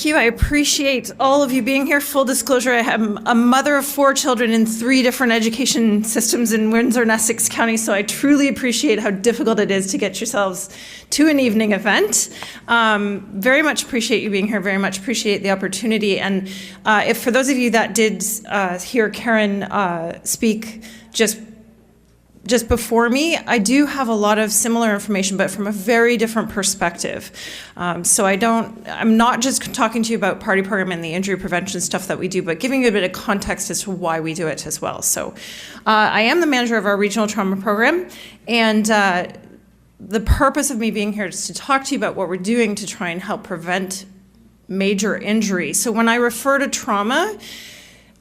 Thank you. I appreciate all of you being here. Full disclosure, I am a mother of 4 children in 3 different education systems in Windsor and Essex County, so I truly appreciate how difficult it is to get yourselves to an evening event. Very much appreciate you being here, very much appreciate the opportunity. And if for those of you that did hear Karen speak just before me, I do have a lot of similar information, but from a very different perspective. So I'm not just talking to you about P.A.R.T.Y program and the injury prevention stuff that we do, but giving you a bit of context as to why we do it as well. So I am the manager of our regional trauma program, and the purpose of me being here is to talk to you about what we're doing to try and help prevent major injury. So when I refer to trauma,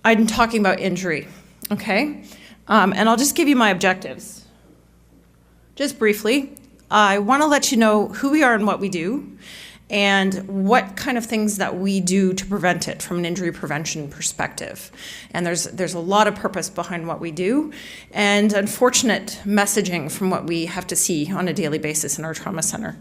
I'm talking about injury, okay? And I'll just give you my objectives. Just briefly, I want to let you know who we are and what we do, and what kind of things that we do to prevent it from an injury prevention perspective. And there's a lot of purpose behind what we do, and unfortunate messaging from what we have to see on a daily basis in our trauma center.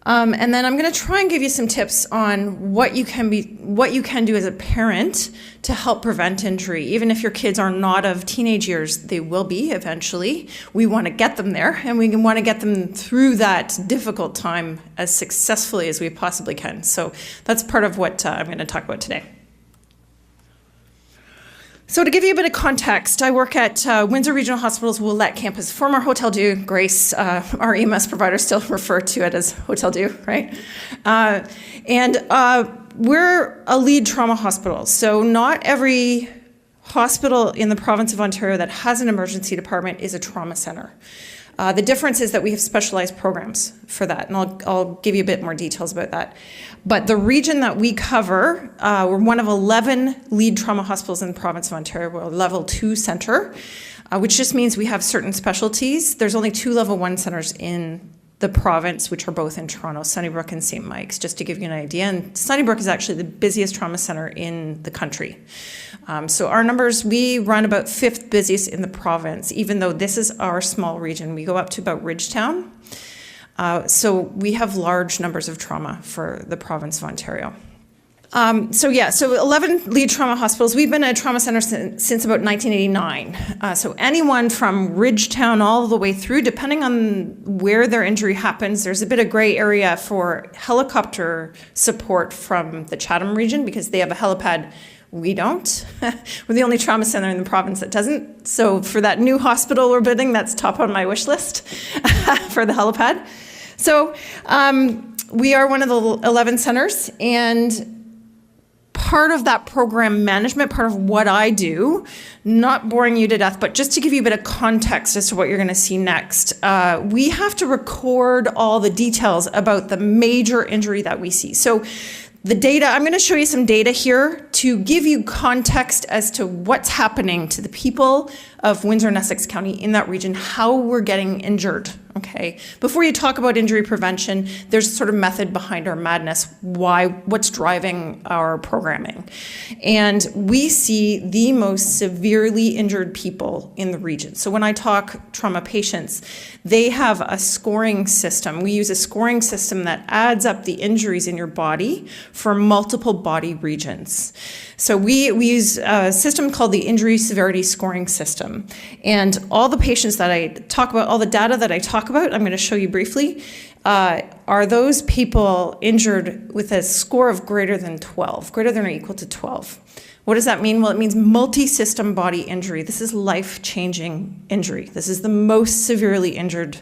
And then I'm going to try and give you some tips on what you can do as a parent to help prevent injury. Even if your kids are not of teenage years, they will be eventually. We want to get them there, and we want to get them through that difficult time as successfully as we possibly can. So that's part of what I'm going to talk about today. So to give you a bit of context, I work at Windsor Regional Hospital's Willet campus, former Hotel Dieu. Grace, our EMS provider, still refer to it as Hotel Dieu, right? We're a lead trauma hospital, so not every hospital in the province of Ontario that has an emergency department is a trauma center. The difference is that we have specialized programs for that, and I'll give you a bit more details about that. But the region that we cover, we're one of 11 lead trauma hospitals in the province of Ontario. We're a level 2 center, which just means we have certain specialties. There's only 2 level 1 centers in the province, which are both in Toronto, Sunnybrook and St. Mike's, just to give you an idea. And Sunnybrook is actually the busiest trauma center in the country. So our numbers, we run about 5th busiest in the province, even though this is our small region. We go up to about Ridgetown. So we have large numbers of trauma for the province of Ontario. So 11 lead trauma hospitals. We've been a trauma center since about 1989. So anyone from Ridgetown all the way through, depending on where their injury happens, there's a bit of gray area for helicopter support from the Chatham region because they have a helipad. We don't. We're the only trauma center in the province that doesn't. So for that new hospital we're building, that's top on my wish list for the helipad. So we are one of the 11 centers, and part of that program management, part of what I do, not boring you to death, but just to give you a bit of context as to what you're going to see next, we have to record all the details about the major injury that we see. So the data, I'm going to show you some data here to give you context as to what's happening to the people of Windsor and Essex County in that region, how we're getting injured, okay? Before you talk about injury prevention, there's sort of method behind our madness, what's driving our programming. And we see the most severely injured people in the region. So when I talk trauma patients, they have a scoring system. We use a scoring system that adds up the injuries in your body for multiple body regions. So we use a system called the Injury Severity Scoring System. And all the patients that I talk about, all the data that I talk about, I'm going to show you briefly, are those people injured with a score of greater than 12, greater than or equal to 12. What does that mean? Well, it means multi-system body injury. This is life-changing injury. This is the most severely injured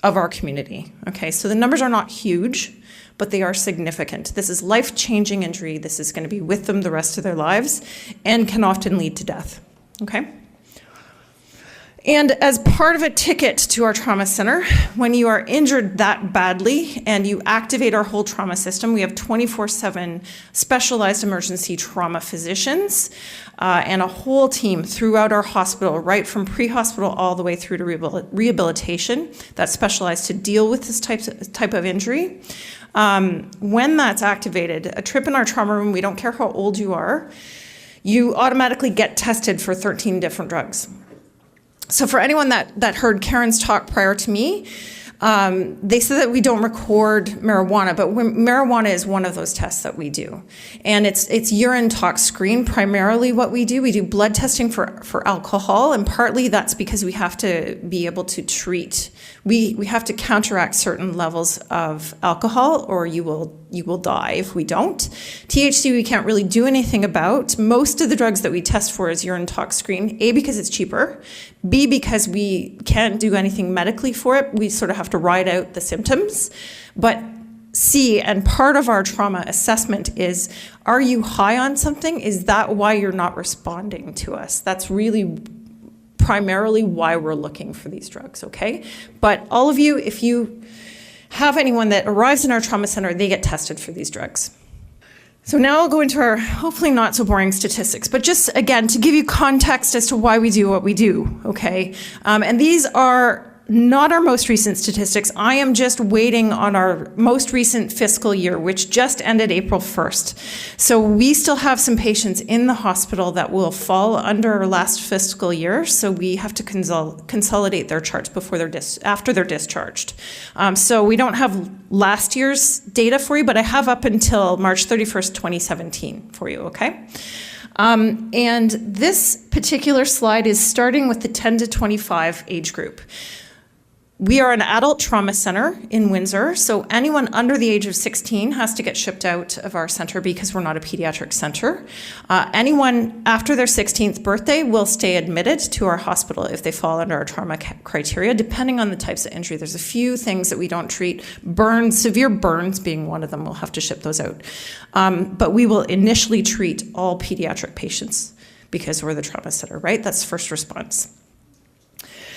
of our community. Okay, so the numbers are not huge, but they are significant. This is life-changing injury. This is going to be with them the rest of their lives and can often lead to death, okay? And as part of a ticket to our trauma center, when you are injured that badly and you activate our whole trauma system, we have 24/7 specialized emergency trauma physicians and a whole team throughout our hospital, right from pre-hospital all the way through to rehabilitation that's specialized to deal with this type of injury. When that's activated, a trip in our trauma room, we don't care how old you are, you automatically get tested for 13 different drugs. So for anyone that heard Karen's talk prior to me, They said that we don't record marijuana, but marijuana is one of those tests that we do. And it's urine tox screen, primarily what we do. We do blood testing for alcohol, and partly that's because we have to be able to treat, we have to counteract certain levels of alcohol, or you will die if we don't. THC we can't really do anything about. Most of the drugs that we test for is urine tox screen, A, because it's cheaper, B, because we can't do anything medically for it. We sort of have to ride out the symptoms. But C, and part of our trauma assessment is, are you high on something? Is that why you're not responding to us? That's really primarily why we're looking for these drugs, okay? But all of you, if you have anyone that arrives in our trauma center, they get tested for these drugs. So now I'll go into our hopefully not so boring statistics, but just again to give you context as to why we do what we do, okay? And these are not our most recent statistics. I am just waiting on our most recent fiscal year, which just ended April 1st. So we still have some patients in the hospital that will fall under our last fiscal year. So we have to consolidate their charts before after they're discharged. So we don't have last year's data for you, but I have up until March 31st, 2017 for you, okay? And this particular slide is starting with the 10 to 25 age group. We are an adult trauma center in Windsor, so anyone under the age of 16 has to get shipped out of our center because we're not a pediatric center. Anyone after their 16th birthday will stay admitted to our hospital if they fall under our trauma criteria, depending on the types of injury. There's a few things that we don't treat. Burns, severe burns being one of them, we'll have to ship those out. But we will initially treat all pediatric patients because we're the trauma center, right? That's first response.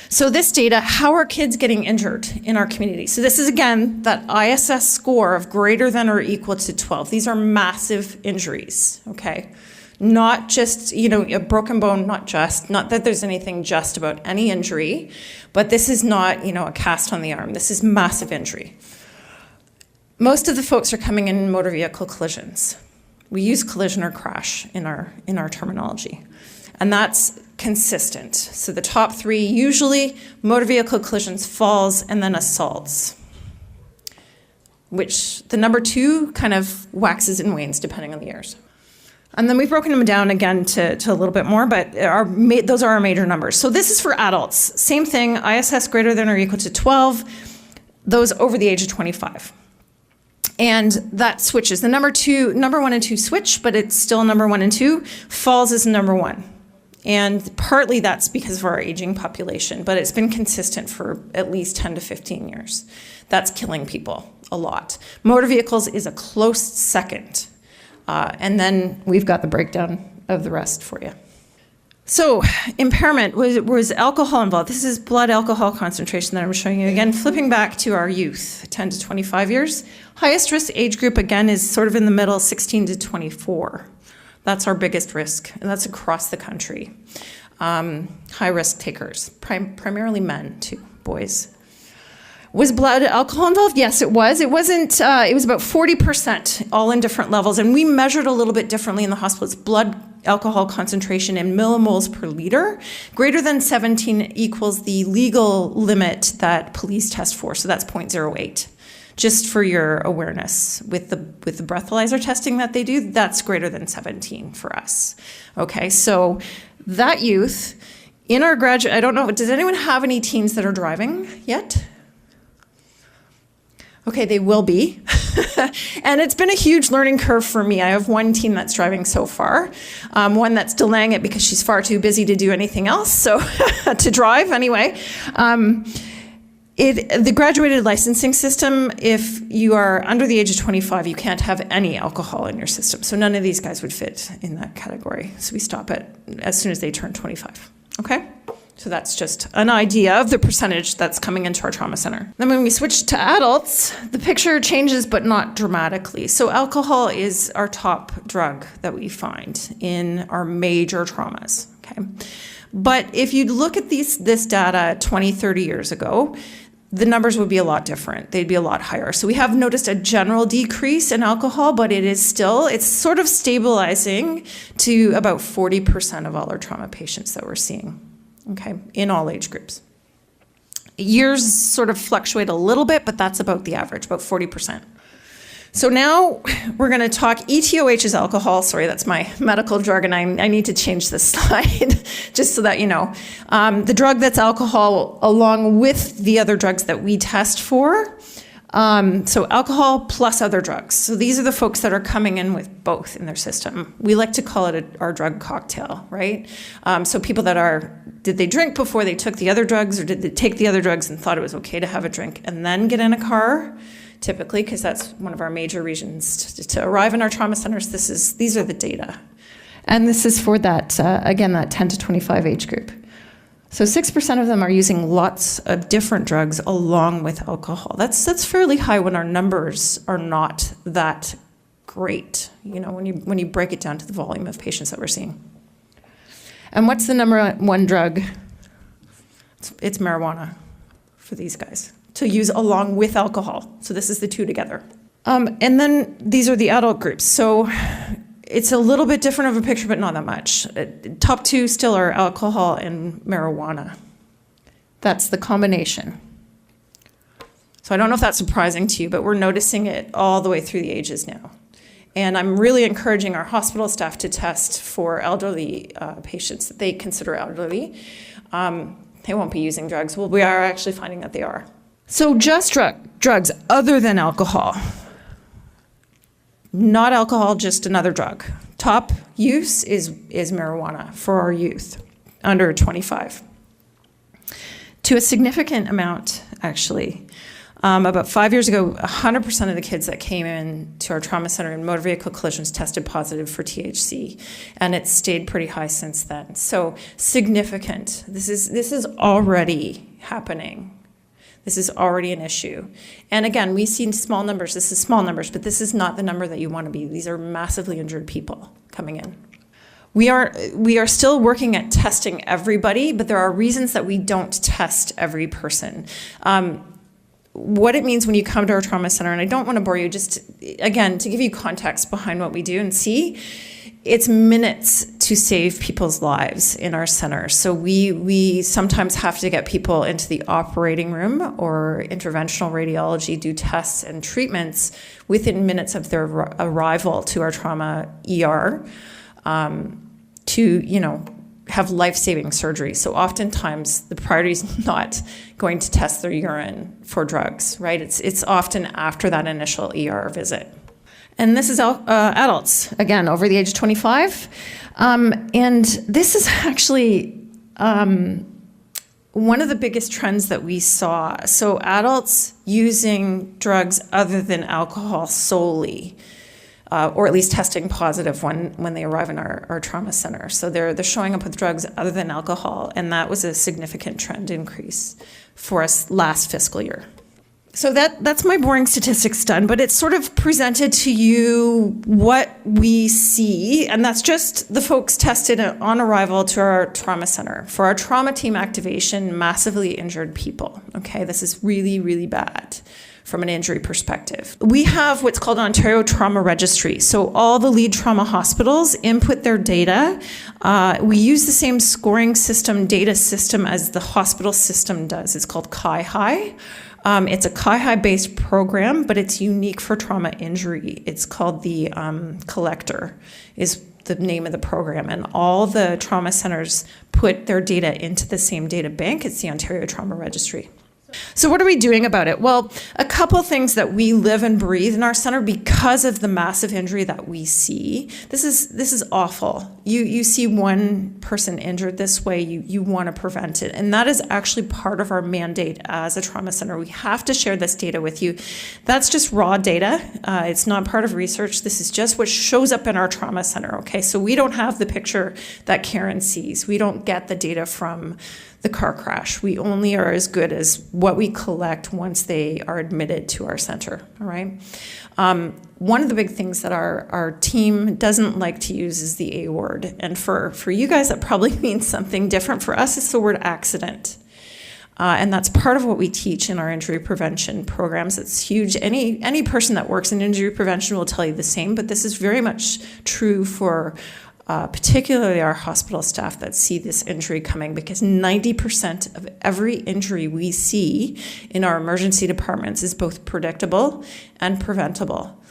So this data, how are kids getting injured in our community? So this is, again, that ISS score of greater than or equal to 12. These are massive injuries, okay? Not just, a broken bone, not that there's anything just about any injury, but this is not, a cast on the arm. This is massive injury. Most of the folks are coming in motor vehicle collisions. We use collision or crash in our terminology. And that's consistent. So the top three, usually motor vehicle collisions, falls, and then assaults, which the number two kind of waxes and wanes depending on the years. And then we've broken them down again to a little bit more, but those are our major numbers. So this is for adults. Same thing, ISS greater than or equal to 12, those over the age of 25. And that switches. The number one and two switch, but it's still number one and two. Falls is number one. And partly that's because of our aging population, but it's been consistent for at least 10 to 15 years. That's killing people a lot. Motor vehicles is a close second. And then we've got the breakdown of the rest for you. So impairment, was alcohol involved? This is blood alcohol concentration that I'm showing you again. Flipping back to our youth, 10 to 25 years. Highest risk age group, again, is sort of in the middle, 16 to 24. That's our biggest risk, and that's across the country. High risk takers, primarily men too, boys. Was blood alcohol involved? Yes, it was. It wasn't, it was about 40%, all in different levels, and we measured a little bit differently in the hospital. It's blood alcohol concentration in millimoles per liter. Greater than 17 equals the legal limit that police test for, so that's 0.08. Just for your awareness, with the breathalyzer testing that they do, that's greater than 17 for us. Okay, so that youth in our graduate, I don't know, does anyone have any teens that are driving yet? Okay, they will be. And it's been a huge learning curve for me. I have one teen that's driving so far, one that's delaying it because she's far too busy to do anything else, so to drive anyway. The graduated licensing system, if you are under the age of 25, you can't have any alcohol in your system. So none of these guys would fit in that category. So we stop it as soon as they turn 25, okay? So that's just an idea of the percentage that's coming into our trauma center. Then when we switch to adults, the picture changes, but not dramatically. So alcohol is our top drug that we find in our major traumas, okay? But if you look at this data 20, 30 years ago, the numbers would be a lot different. They'd be a lot higher. So we have noticed a general decrease in alcohol, but it's sort of stabilizing to about 40% of all our trauma patients that we're seeing, okay, in all age groups. Years sort of fluctuate a little bit, but that's about the average, about 40%. So now we're going to talk. ETOH is alcohol. Sorry, that's my medical drug, and I need to change this slide just so that you know. The drug that's alcohol along with the other drugs that we test for. So alcohol plus other drugs. So these are the folks that are coming in with both in their system. We like to call it our drug cocktail, right? So people that did they drink before they took the other drugs, or did they take the other drugs and thought it was okay to have a drink and then get in a car? Typically, because that's one of our major reasons to arrive in our trauma centers. These are the data. And this is for that, again, that 10 to 25 age group. So 6% of them are using lots of different drugs along with alcohol. That's fairly high when our numbers are not that great, when you break it down to the volume of patients that we're seeing. And what's the number one drug? It's marijuana for these guys to use along with alcohol. So this is the two together. And then these are the adult groups. So it's a little bit different of a picture, but not that much. Top two still are alcohol and marijuana. That's the combination. So I don't know if that's surprising to you, but we're noticing it all the way through the ages now. And I'm really encouraging our hospital staff to test for elderly patients that they consider elderly. They won't be using drugs. Well, we are actually finding that they are. So just drugs other than alcohol. Not alcohol, just another drug. Top use is marijuana for our youth under 25. To a significant amount, actually. About 5 years ago, 100% of the kids that came in to our trauma center in motor vehicle collisions tested positive for THC, and it's stayed pretty high since then. So significant. This is already happening. This is already an issue. And again, we've seen small numbers. This is small numbers, but this is not the number that you want to be. These are massively injured people coming in. We are still working at testing everybody, but there are reasons that we don't test every person. What it means when you come to our trauma center, and I don't want to bore you, just again, to give you context behind what we do and see, it's minutes to save people's lives in our center. So we sometimes have to get people into the operating room or interventional radiology, do tests and treatments within minutes of their arrival to our trauma ER to, have life-saving surgery. So oftentimes the priority is not going to test their urine for drugs, right? It's often after that initial ER visit. And this is adults, again, over the age of 25. And this is actually one of the biggest trends that we saw. So adults using drugs other than alcohol solely, or at least testing positive when they arrive in our trauma center. So they're showing up with drugs other than alcohol, and that was a significant trend increase for us last fiscal year. So that's my boring statistics done, but it's sort of presented to you what we see, and that's just the folks tested on arrival to our trauma center. For our trauma team activation, massively injured people, okay? This is really, really bad from an injury perspective. We have what's called Ontario Trauma Registry. So all the lead trauma hospitals input their data. We use the same scoring system, data system as the hospital system does. It's called P.A.R.T.Y. It's a P.A.R.T.Y-based program, but it's unique for trauma injury. It's called the Collector, is the name of the program. And all the trauma centers put their data into the same data bank. It's the Ontario Trauma Registry. So what are we doing about it? Well, a couple things that we live and breathe in our center because of the massive injury that we see. This is awful. You see one person injured this way, you want to prevent it. And that is actually part of our mandate as a trauma center. We have to share this data with you. That's just raw data. It's not part of research. This is just what shows up in our trauma center, okay? So we don't have the picture that Karen sees. We don't get the data from the car crash. We only are as good as what we collect once they are admitted to our center, all right? One of the big things that our team doesn't like to use is the A word. And for you guys, that probably means something different. For us, it's the word accident. And that's part of what we teach in our injury prevention programs. It's huge. Any person that works in injury prevention will tell you the same, but this is very much true for particularly our hospital staff that see this injury coming, because 90% of every injury we see in our emergency departments is both predictable and preventable.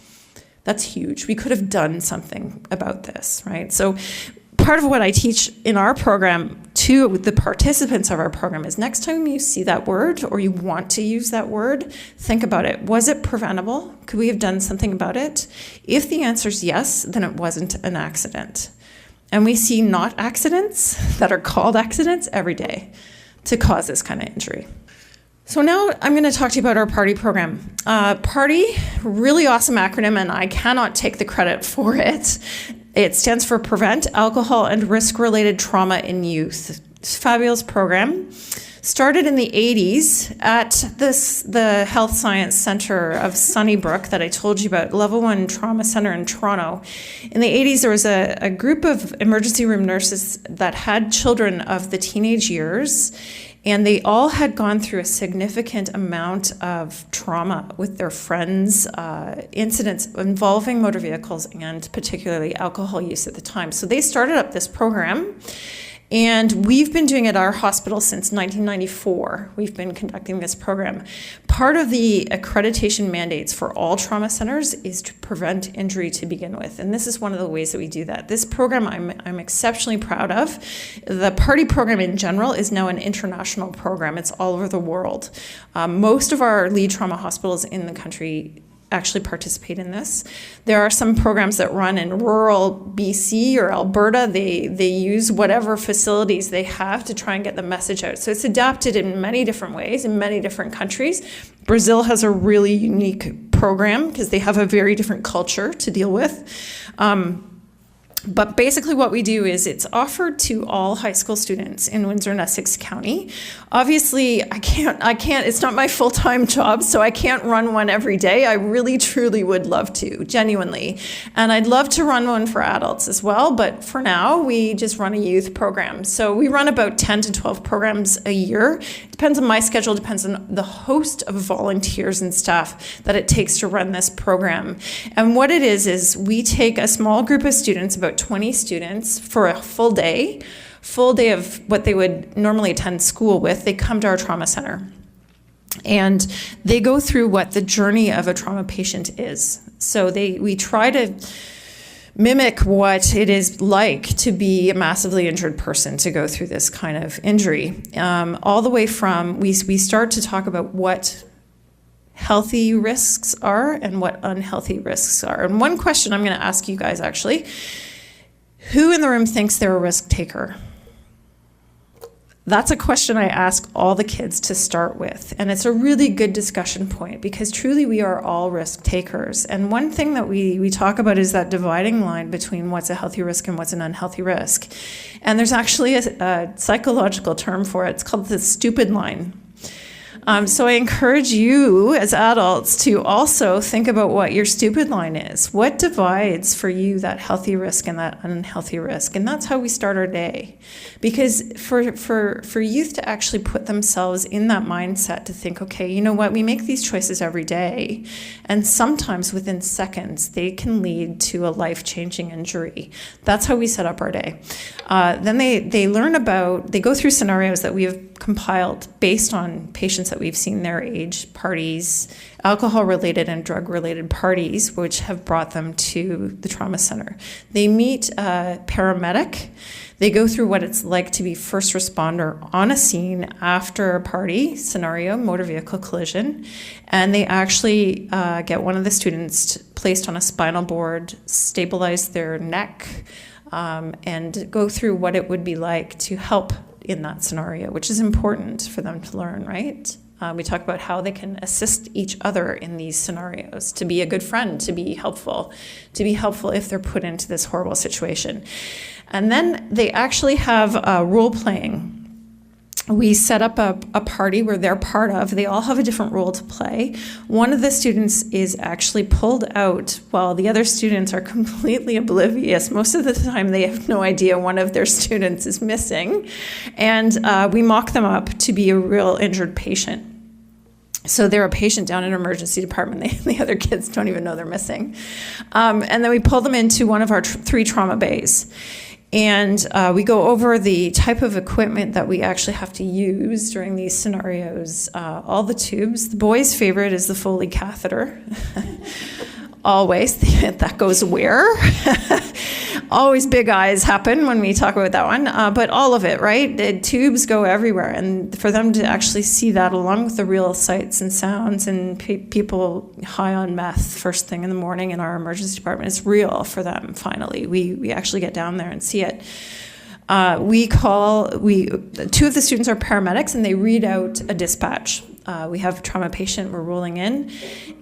That's huge. We could have done something about this, right? So part of what I teach in our program to the participants of our program is next time you see that word or you want to use that word, think about it. Was it preventable? Could we have done something about it? If the answer is yes, then it wasn't an accident. And we see not accidents that are called accidents every day to cause this kind of injury. So now I'm going to talk to you about our P.A.R.T.Y program. P.A.R.T.Y, really awesome acronym, and I cannot take the credit for it. It stands for Prevent Alcohol and Risk-Related Trauma in Youth. It's a fabulous program. Started in the 80s at the Health Science Center of Sunnybrook that I told you about, Level 1 Trauma Center in Toronto. In the 80s, there was a group of emergency room nurses that had children of the teenage years, and they all had gone through a significant amount of trauma with their friends, incidents involving motor vehicles and particularly alcohol use at the time. So they started up this program, and we've been doing it at our hospital since 1994. We've been conducting this program. Part of the accreditation mandates for all trauma centers is to prevent injury to begin with, and this is one of the ways that we do that. This program I'm exceptionally proud of. The P.A.R.T.Y program in general is now an international program. It's all over the world. Most of our lead trauma hospitals in the country actually participate in this. There are some programs that run in rural BC or Alberta. They use whatever facilities they have to try and get the message out. So it's adapted in many different ways in many different countries. Brazil has a really unique program because they have a very different culture to deal with. But basically what we do is it's offered to all high school students in Windsor and Essex County. Obviously, I can't, it's not my full-time job, so I can't run one every day. I really, truly would love to, genuinely. And I'd love to run one for adults as well, but for now, we just run a youth program. So we run about 10 to 12 programs a year. Depends on my schedule, depends on the host of volunteers and staff that it takes to run this program. And what it is we take a small group of students, about 20 students, for a full day of what they would normally attend school with. They come to our trauma center and they go through what the journey of a trauma patient is. So we try to mimic what it is like to be a massively injured person, to go through this kind of injury. All the way from, we start to talk about what healthy risks are and what unhealthy risks are. And one question I'm going to ask you guys, actually, who in the room thinks they're a risk taker? That's a question I ask all the kids to start with. And it's a really good discussion point because truly we are all risk takers. And one thing that we talk about is that dividing line between what's a healthy risk and what's an unhealthy risk. And there's actually a psychological term for it. It's called the stupid line. So I encourage you as adults to also think about what your stupid line is. What divides for you that healthy risk and that unhealthy risk? And that's how we start our day. Because for youth to actually put themselves in that mindset to think, okay, you know what, we make these choices every day. And sometimes within seconds, they can lead to a life-changing injury. That's how we set up our day. Then they learn about, they go through scenarios that we have compiled based on patients that we've seen their age, parties, alcohol-related and drug-related parties, which have brought them to the trauma center. They meet a paramedic. They go through what it's like to be first responder on a scene after a party scenario, motor vehicle collision, and they actually get one of the students placed on a spinal board, stabilize their neck, and go through what it would be like to help in that scenario, which is important for them to learn, right? We talk about how they can assist each other in these scenarios, to be a good friend, to be helpful if they're put into this horrible situation. And then they actually have role playing. We set up a party where they're part of. They all have a different role to play. One of the students is actually pulled out while the other students are completely oblivious. Most of the time they have no idea one of their students is missing. And we mock them up to be a real injured patient. So they're a patient down in an emergency department. The other kids don't even know they're missing. And then we pull them into one of our 3 trauma bays. And we go over the type of equipment that we actually have to use during these scenarios. All the tubes. The boys' favorite is the Foley catheter. Always. That goes where? Always big eyes happen when we talk about that one. But all of it, right? The tubes go everywhere. And for them to actually see that along with the real sights and sounds and people high on meth first thing in the morning in our emergency department, it's real for them, finally. We actually get down there and see it. Two of the students are paramedics, and they read out a dispatch. We have a trauma patient we're rolling in,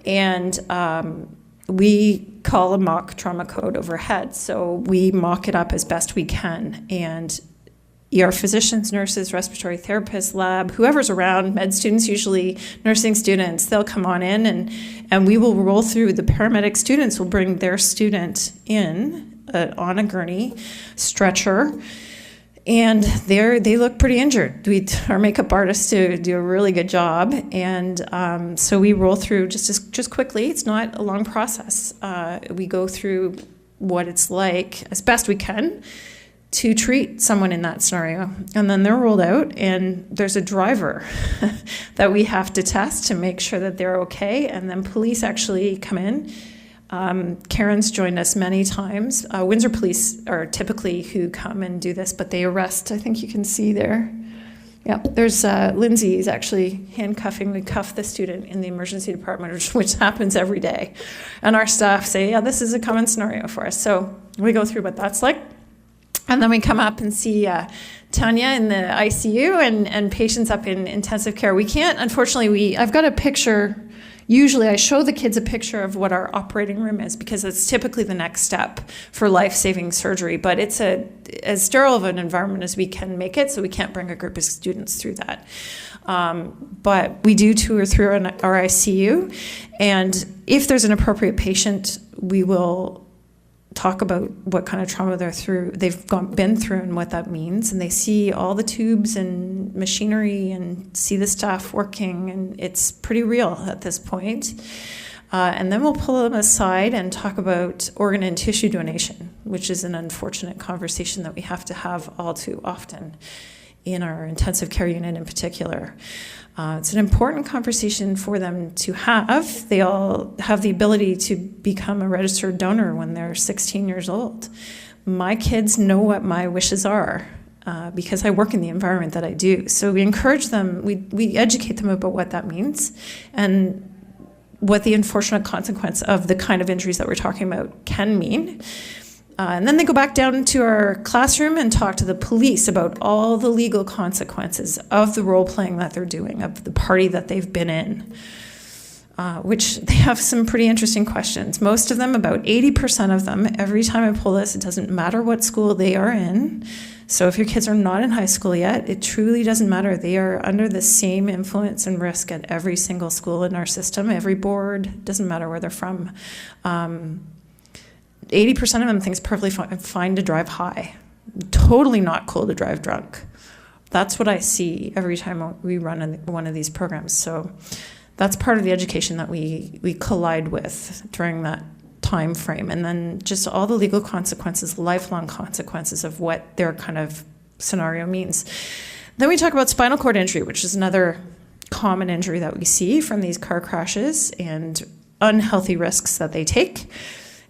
and we call a mock trauma code overhead. So we mock it up as best we can. And ER physicians, nurses, respiratory therapists, lab, whoever's around, med students, usually nursing students, they'll come on in and we will roll through. The paramedic students will bring their student in on a gurney, stretcher, and they look pretty injured. Our makeup artists do a really good job, and so we roll through just quickly. It's not a long process. We go through what it's like as best we can to treat someone in that scenario, and then they're rolled out, and there's a driver that we have to test to make sure that they're okay, and then police actually come in. Karen's joined us many times. Windsor police are typically who come and do this, but they arrest. I think you can see there. Yeah, there's Lindsay is actually handcuffing. We cuff the student in the emergency department, which happens every day. And our staff say, yeah, this is a common scenario for us. So we go through what that's like. And then we come up and see Tanya in the ICU and patients up in intensive care. We can't, unfortunately, I've got a picture. Usually I show the kids a picture of what our operating room is because it's typically the next step for life-saving surgery, but it's as sterile of an environment as we can make it, so we can't bring a group of students through that. But we do tour through our ICU, and if there's an appropriate patient, we will talk about what kind of trauma they've been through and what that means, and they see all the tubes and machinery and see the staff working, and it's pretty real at this point. And then we'll pull them aside and talk about organ and tissue donation, which is an unfortunate conversation that we have to have all too often in our intensive care unit in particular. It's an important conversation for them to have. They all have the ability to become a registered donor when they're 16 years old. My kids know what my wishes are because I work in the environment that I do. So we encourage them, we educate them about what that means and what the unfortunate consequence of the kind of injuries that we're talking about can mean. And then they go back down to our classroom and talk to the police about all the legal consequences of the role-playing that they're doing, of the party that they've been in, which they have some pretty interesting questions. Most of them, about 80% of them, every time I pull this, it doesn't matter what school they are in. So if your kids are not in high school yet, it truly doesn't matter. They are under the same influence and risk at every single school in our system, every board, doesn't matter where they're from. 80% of them think it's perfectly fine to drive high. Totally not cool to drive drunk. That's what I see every time we run one of these programs. So that's part of the education that we collide with during that time frame. And then just all the legal consequences, lifelong consequences of what their kind of scenario means. Then we talk about spinal cord injury, which is another common injury that we see from these car crashes and unhealthy risks that they take.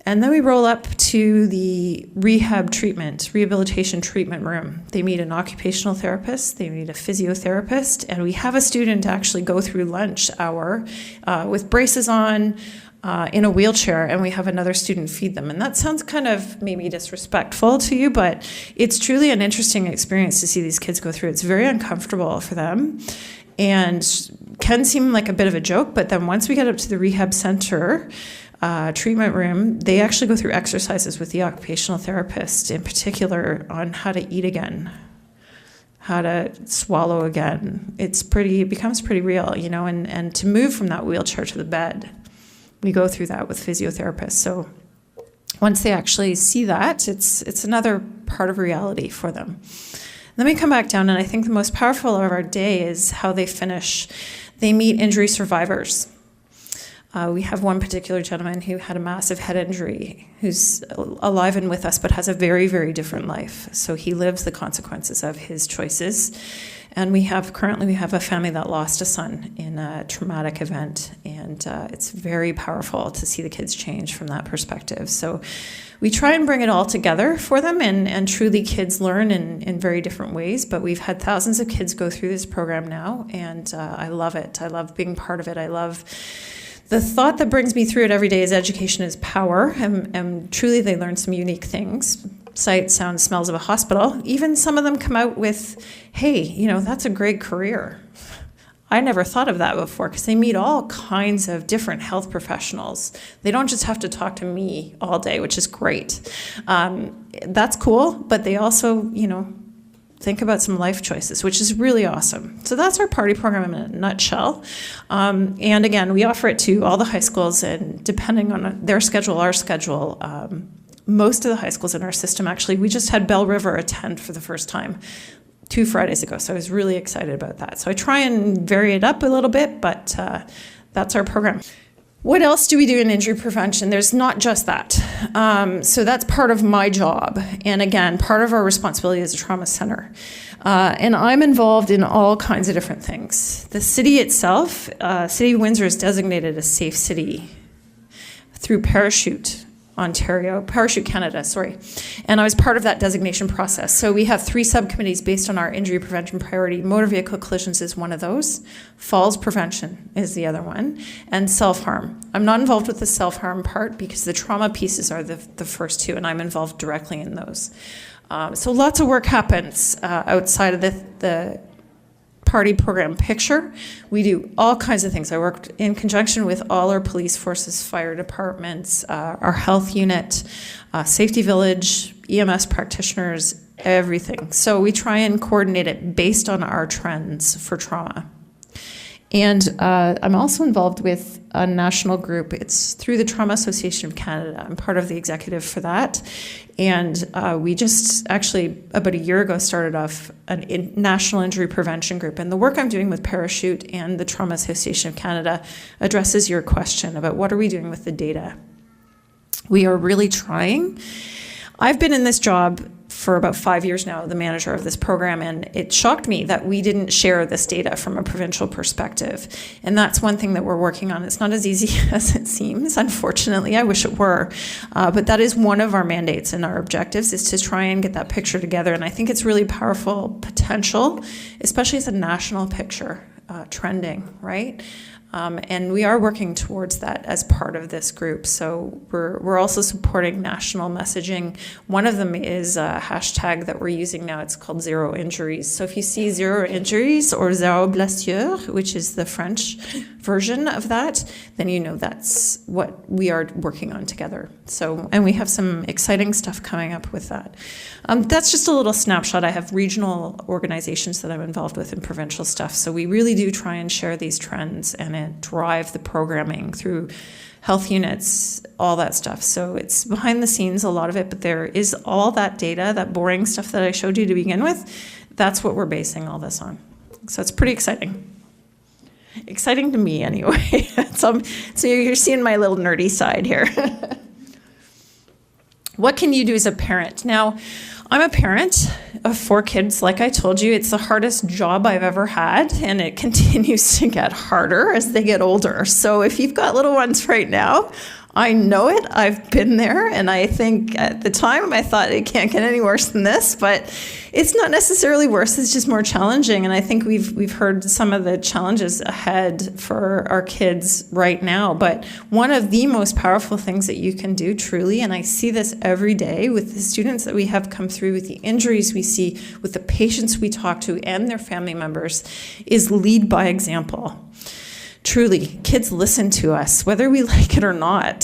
And then we roll up to the rehabilitation treatment room. They meet an occupational therapist, they meet a physiotherapist, and we have a student actually go through lunch hour with braces on in a wheelchair, and we have another student feed them. And that sounds kind of maybe disrespectful to you, but it's truly an interesting experience to see these kids go through. It's very uncomfortable for them and can seem like a bit of a joke, but then once we get up to the rehab center, treatment room, they actually go through exercises with the occupational therapist, in particular on how to eat again, how to swallow again. It becomes pretty real, you know, and to move from that wheelchair to the bed. We go through that with physiotherapists. So once they actually see that, it's another part of reality for them. Then we come back down, and I think the most powerful of our day is how they finish. They meet injury survivors. We have one particular gentleman who had a massive head injury, who's alive and with us, but has a very, very different life. So he lives the consequences of his choices. And currently we have a family that lost a son in a traumatic event, and it's very powerful to see the kids change from that perspective. So we try and bring it all together for them, and truly kids learn in very different ways, but we've had thousands of kids go through this program now, and I love it. I love being part of it. I love the thought that brings me through it every day is education is power, and truly they learn some unique things. Sight, sound, smells of a hospital. Even some of them come out with, hey, that's a great career. I never thought of that before, because they meet all kinds of different health professionals. They don't just have to talk to me all day, which is great. That's cool, but they also, think about some life choices, which is really awesome. So that's our P.A.R.T.Y program in a nutshell. And again, we offer it to all the high schools, and depending on their schedule, our schedule, most of the high schools in our system, actually, we just had Belle River attend for the first time 2 Fridays ago, so I was really excited about that. So I try and vary it up a little bit, but that's our program. What else do we do in injury prevention? There's not just that. So that's part of my job. And again, part of our responsibility as a trauma center. And I'm involved in all kinds of different things. The city itself, City of Windsor is designated a safe city through P.A.R.T.Y Canada, sorry. And I was part of that designation process. So we have 3 subcommittees based on our injury prevention priority. Motor vehicle collisions is one of those. Falls prevention is the other one. And self-harm. I'm not involved with the self-harm part because the trauma pieces are the first 2, and I'm involved directly in those. So lots of work happens outside of the P.A.R.T.Y program picture. We do all kinds of things. I worked in conjunction with all our police forces, fire departments, our health unit, safety village, EMS practitioners, everything. So we try and coordinate it based on our trends for trauma. And I'm also involved with a national group. It's through the Trauma Association of Canada. I'm part of the executive for that. And we just actually, about a year ago, started off a national injury prevention group. And the work I'm doing with Parachute and the Trauma Association of Canada addresses your question about what are we doing with the data. We are really trying. I've been in this job for about 5 years now, the manager of this program, and it shocked me that we didn't share this data from a provincial perspective. And that's one thing that we're working on. It's not as easy as it seems, unfortunately. I wish it were. But that is one of our mandates and our objectives, is to try and get that picture together. And I think it's really powerful potential, especially as a national picture, trending, right? And we are working towards that as part of this group. So we're also supporting national messaging. One of them is a hashtag that we're using now. It's called Zero Injuries. So if you see Zero Injuries or Zéro Blessure, which is the French version of that, then you know that's what we are working on together. So, and we have some exciting stuff coming up with that. That's just a little snapshot. I have regional organizations that I'm involved with in provincial stuff. So we really do try and share these trends and drive the programming through health units, all that stuff. So it's behind the scenes, a lot of it, but there is all that data, that boring stuff that I showed you to begin with. That's what we're basing all this on. So it's pretty exciting. Exciting to me anyway. So you're seeing my little nerdy side here. What can you do as a parent? Now, I'm a parent of 4 kids. Like I told you, it's the hardest job I've ever had, and it continues to get harder as they get older. So if you've got little ones right now, I know it. I've been there, and I think at the time I thought it can't get any worse than this, but it's not necessarily worse. It's just more challenging, and I think we've heard some of the challenges ahead for our kids right now. But one of the most powerful things that you can do, truly, and I see this every day with the students that we have come through, with the injuries we see, with the patients we talk to and their family members, is lead by example. Truly, kids listen to us, whether we like it or not.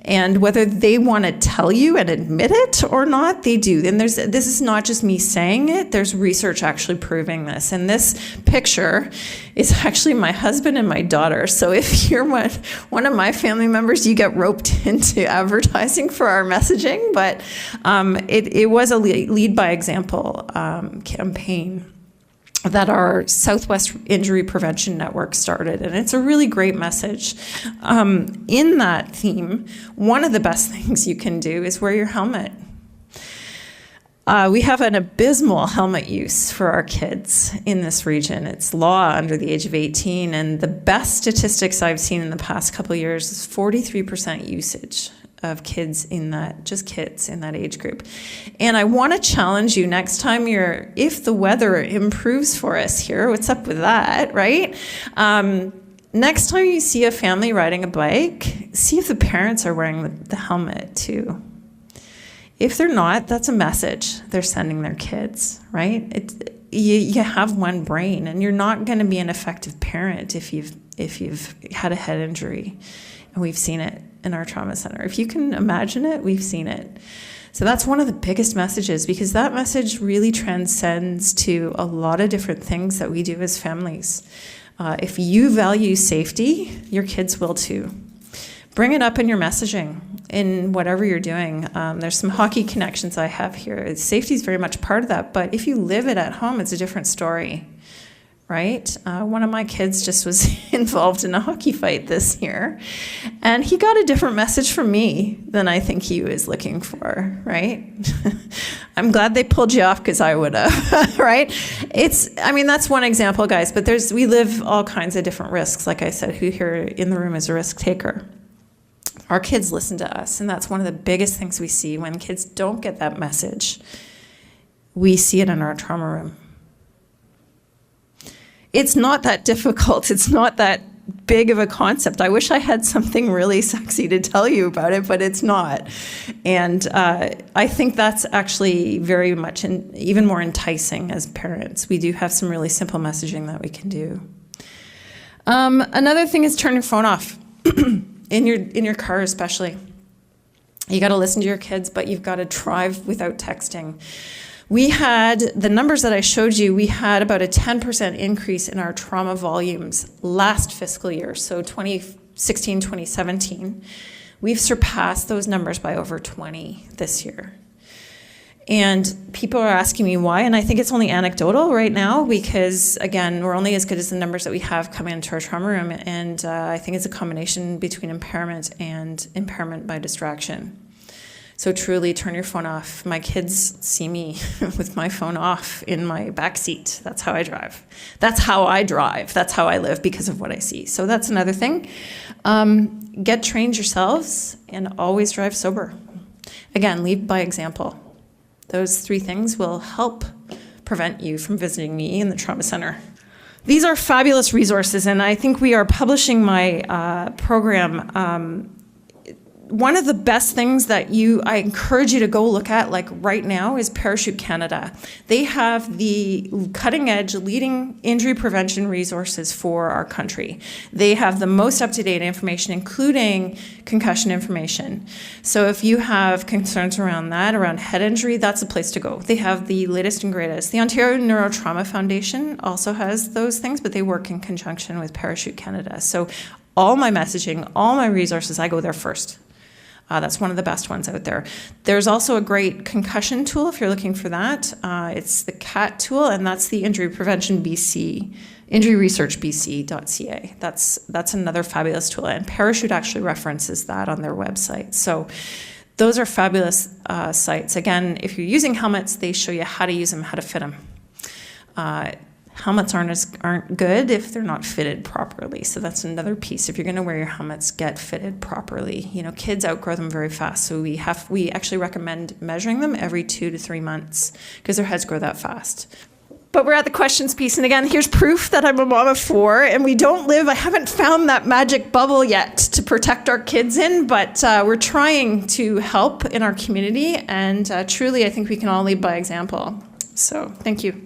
And whether they want to tell you and admit it or not, they do. And this is not just me saying it, there's research actually proving this. And this picture is actually my husband and my daughter. So if you're one of my family members, you get roped into advertising for our messaging. But it was a lead by example campaign. that our Southwest Injury Prevention Network started. And it's a really great message. In that theme, one of the best things you can do is wear your helmet. We have an abysmal helmet use for our kids in this region. It's law under the age of 18, and the best statistics I've seen in the past couple of years is 43% usage of kids in that, just kids in that age group. And I want to challenge you next time if the weather improves for us here, what's up with that, right? Next time you see a family riding a bike, see if the parents are wearing the helmet too. If they're not, that's a message they're sending their kids, right? You have one brain, and you're not going to be an effective parent if you've had a head injury. And we've seen it in our trauma center. If you can imagine it, we've seen it. So that's one of the biggest messages, because that message really transcends to a lot of different things that we do as families. If you value safety, your kids will too. Bring it up in your messaging, in whatever you're doing. There's some hockey connections I have here. Safety is very much part of that, but if you live it at home, it's a different story, right? One of my kids just was involved in a hockey fight this year, and he got a different message from me than I think he was looking for, right? I'm glad they pulled you off, because I would have, right? That's one example, guys, but we live all kinds of different risks. Like I said, who here in the room is a risk taker? Our kids listen to us, and that's one of the biggest things we see. When kids don't get that message, we see it in our trauma room. It's not that difficult. It's not that big of a concept. I wish I had something really sexy to tell you about it, but it's not. And I think that's actually very much even more enticing as parents. We do have some really simple messaging that we can do. Another thing is turn your phone off. In your car especially. You got to listen to your kids, but you've got to drive without texting. We had, the numbers that I showed you, we had about a 10% increase in our trauma volumes last fiscal year, so 2016, 2017. We've surpassed those numbers by over 20 this year. And people are asking me why, and I think it's only anecdotal right now, because, again, we're only as good as the numbers that we have coming into our trauma room, and I think it's a combination between impairment and impairment by distraction. So truly, turn your phone off. My kids see me with my phone off in my back seat. That's how I drive. That's how I drive. That's how I live, because of what I see. So that's another thing. Get trained yourselves, and always drive sober. Again, lead by example. Those 3 things will help prevent you from visiting me in the trauma center. These are fabulous resources, and I think we are publishing my program. One of the best things that I encourage you to go look at, like right now, is Parachute Canada. They have the cutting-edge, leading injury prevention resources for our country. They have the most up-to-date information, including concussion information. So if you have concerns around that, around head injury, that's a place to go. They have the latest and greatest. The Ontario Neurotrauma Foundation also has those things, but they work in conjunction with Parachute Canada. So all my messaging, all my resources, I go there first. That's one of the best ones out there. There's also a great concussion tool if you're looking for that. It's the CAT tool, and that's the Injury Prevention BC, injuryresearchbc.ca. That's another fabulous tool, and Parachute actually references that on their website. So those are fabulous sites. Again, if you're using helmets, they show you how to use them, how to fit them. Helmets aren't good if they're not fitted properly. So that's another piece. If you're going to wear your helmets, get fitted properly. Kids outgrow them very fast. So we actually recommend measuring them every 2 to 3 months, because their heads grow that fast. But we're at the questions piece. And again, here's proof that I'm a mom of 4, and I haven't found that magic bubble yet to protect our kids in, but we're trying to help in our community. And truly, I think we can all lead by example. So thank you.